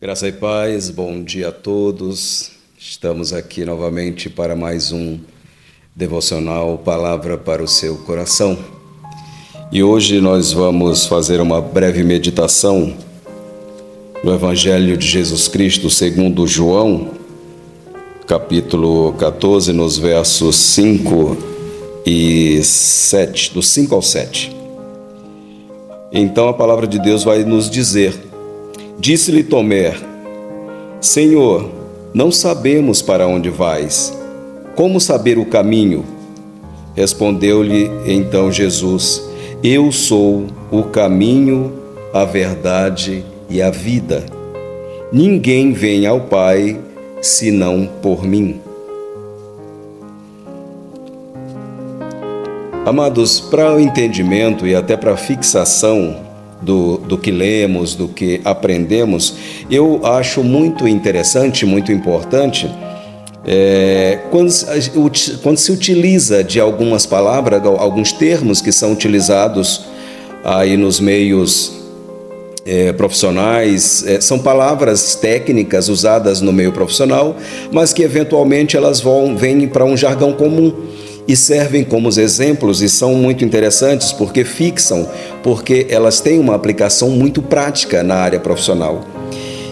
Graça e paz, bom dia a todos. Estamos aqui novamente para mais um devocional Palavra para o seu coração. E hoje nós vamos fazer uma breve meditação no Evangelho de Jesus Cristo segundo João, capítulo 14, nos versos 5 e 7, do 5 ao 7. Então a palavra de Deus vai nos dizer: Disse-lhe Tomé: Senhor, não sabemos para onde vais. Como saber o caminho? Respondeu-lhe então Jesus: Eu sou o caminho, a verdade e a vida. Ninguém vem ao Pai senão por mim. Amados, para o entendimento e até para a fixação do que lemos, do que aprendemos, eu acho muito interessante, muito importante, quando se utiliza de algumas palavras, alguns termos que são utilizados aí nos meios profissionais, são palavras técnicas usadas no meio profissional, mas que eventualmente elas vêm para um jargão comum e servem como exemplos e são muito interessantes porque fixam, porque elas têm uma aplicação muito prática na área profissional.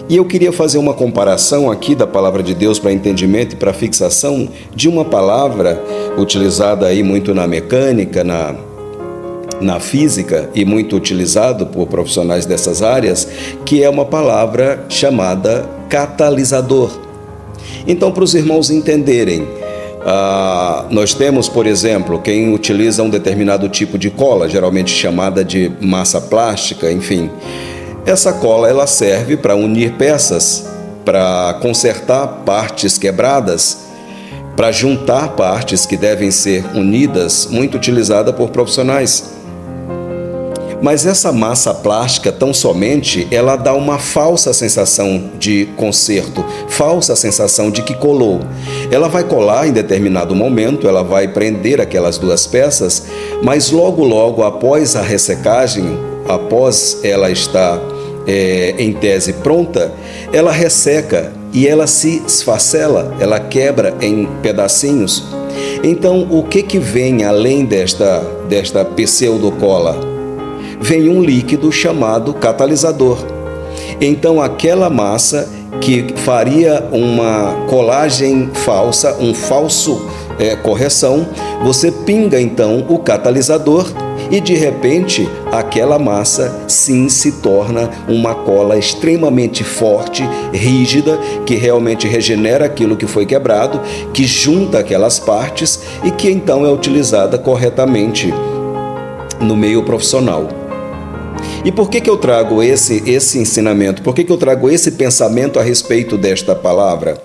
E eu queria fazer uma comparação aqui da palavra de Deus para entendimento e para fixação de uma palavra utilizada aí muito na mecânica, na física e muito utilizado por profissionais dessas áreas, que é uma palavra chamada catalisador. Então, para os irmãos entenderem, nós temos, por exemplo, quem utiliza um determinado tipo de cola, geralmente chamada de massa plástica, enfim. Essa cola ela serve para unir peças, para consertar partes quebradas, para juntar partes que devem ser unidas, muito utilizada por profissionais. Mas essa massa plástica, tão somente, ela dá uma falsa sensação de conserto, falsa sensação de que colou. Ela vai colar em determinado momento, ela vai prender aquelas duas peças, mas logo após a ressecagem, após ela estar em tese pronta, ela resseca e ela se esfacela, ela quebra em pedacinhos. Então, o que vem além desta pseudocola? Vem um líquido chamado catalisador. Então, aquela massa que faria uma colagem falsa, um falso correção, você pinga então o catalisador e de repente aquela massa sim se torna uma cola extremamente forte, rígida, que realmente regenera aquilo que foi quebrado, que junta aquelas partes e que então é utilizada corretamente no meio profissional. E por que eu trago esse ensinamento? Por que eu trago esse pensamento a respeito desta palavra?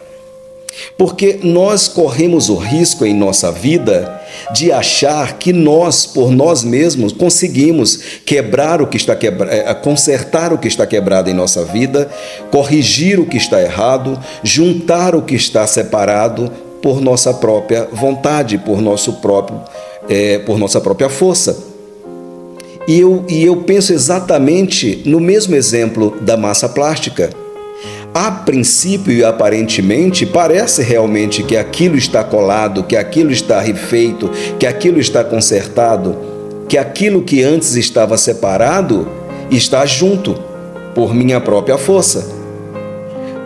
Porque nós corremos o risco em nossa vida de achar que nós, por nós mesmos, conseguimos quebrar o que está consertar o que está quebrado em nossa vida, corrigir o que está errado, juntar o que está separado por nossa própria vontade, por nossa própria força. E eu penso exatamente no mesmo exemplo da massa plástica. A princípio e aparentemente parece realmente que aquilo está colado, que aquilo está refeito, que aquilo está consertado, que aquilo que antes estava separado está junto por minha própria força.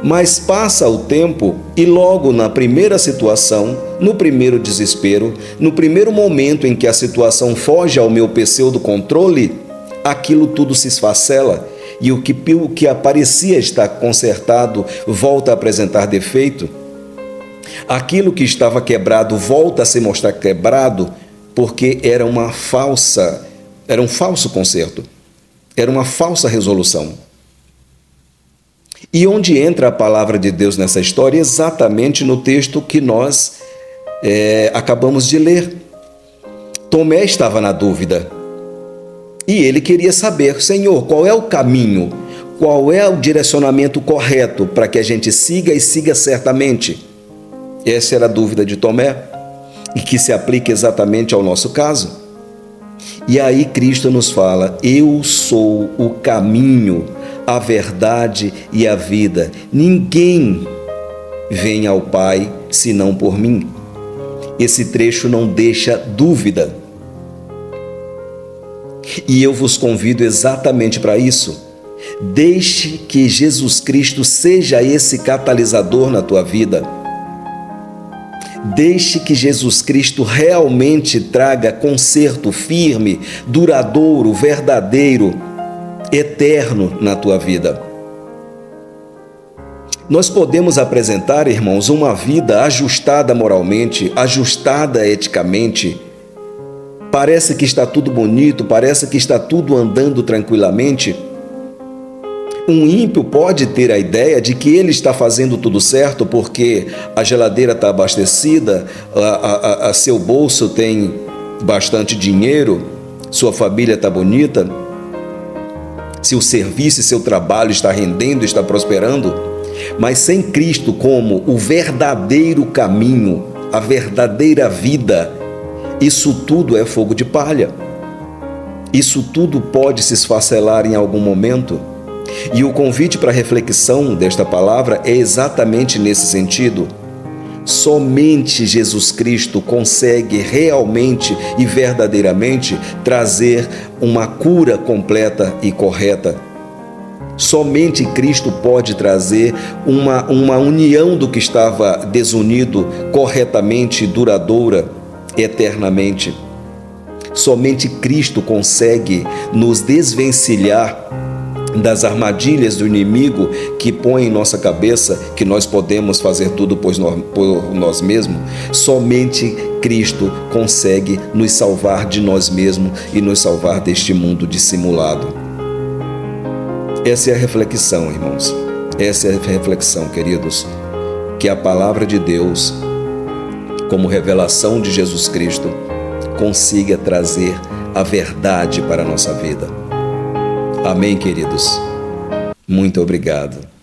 Mas passa o tempo e logo na primeira situação, no primeiro desespero, no primeiro momento em que a situação foge ao meu pseudo-controle, aquilo tudo se esfacela e o que aparecia estar consertado volta a apresentar defeito. Aquilo que estava quebrado volta a se mostrar quebrado porque era um falso conserto, era uma falsa resolução. E onde entra a palavra de Deus nessa história? Exatamente no texto que nós acabamos de ler. Tomé estava na dúvida e ele queria saber: Senhor, qual é o caminho? Qual é o direcionamento correto para que a gente siga e siga certamente? Essa era a dúvida de Tomé e que se aplica exatamente ao nosso caso. E aí Cristo nos fala: eu sou o caminho, a verdade e a vida. Ninguém vem ao Pai senão por mim. Esse trecho não deixa dúvida. E eu vos convido exatamente para isso. Deixe que Jesus Cristo seja esse catalisador na tua vida. Deixe que Jesus Cristo realmente traga conserto firme, duradouro, verdadeiro, eterno na tua vida. Nós podemos apresentar, irmãos, uma vida ajustada moralmente, ajustada eticamente. Parece que está tudo bonito, parece que está tudo andando tranquilamente. Um ímpio pode ter a ideia de que ele está fazendo tudo certo porque a geladeira está abastecida, seu bolso tem bastante dinheiro, sua família está bonita, seu serviço e seu trabalho está rendendo, está prosperando. Mas sem Cristo como o verdadeiro caminho, a verdadeira vida, isso tudo é fogo de palha. Isso tudo pode se esfacelar em algum momento. E o convite para a reflexão desta palavra é exatamente nesse sentido. Somente Jesus Cristo consegue realmente e verdadeiramente trazer uma cura completa e correta. Somente Cristo pode trazer uma união do que estava desunido corretamente, duradoura, eternamente. Somente Cristo consegue nos desvencilhar das armadilhas do inimigo que põe em nossa cabeça que nós podemos fazer tudo por nós mesmos. Somente Cristo consegue nos salvar de nós mesmos e nos salvar deste mundo dissimulado. Essa é a reflexão, irmãos. Essa é a reflexão, queridos. Que a palavra de Deus, como revelação de Jesus Cristo, consiga trazer a verdade para a nossa vida. Amém, queridos? Muito obrigado.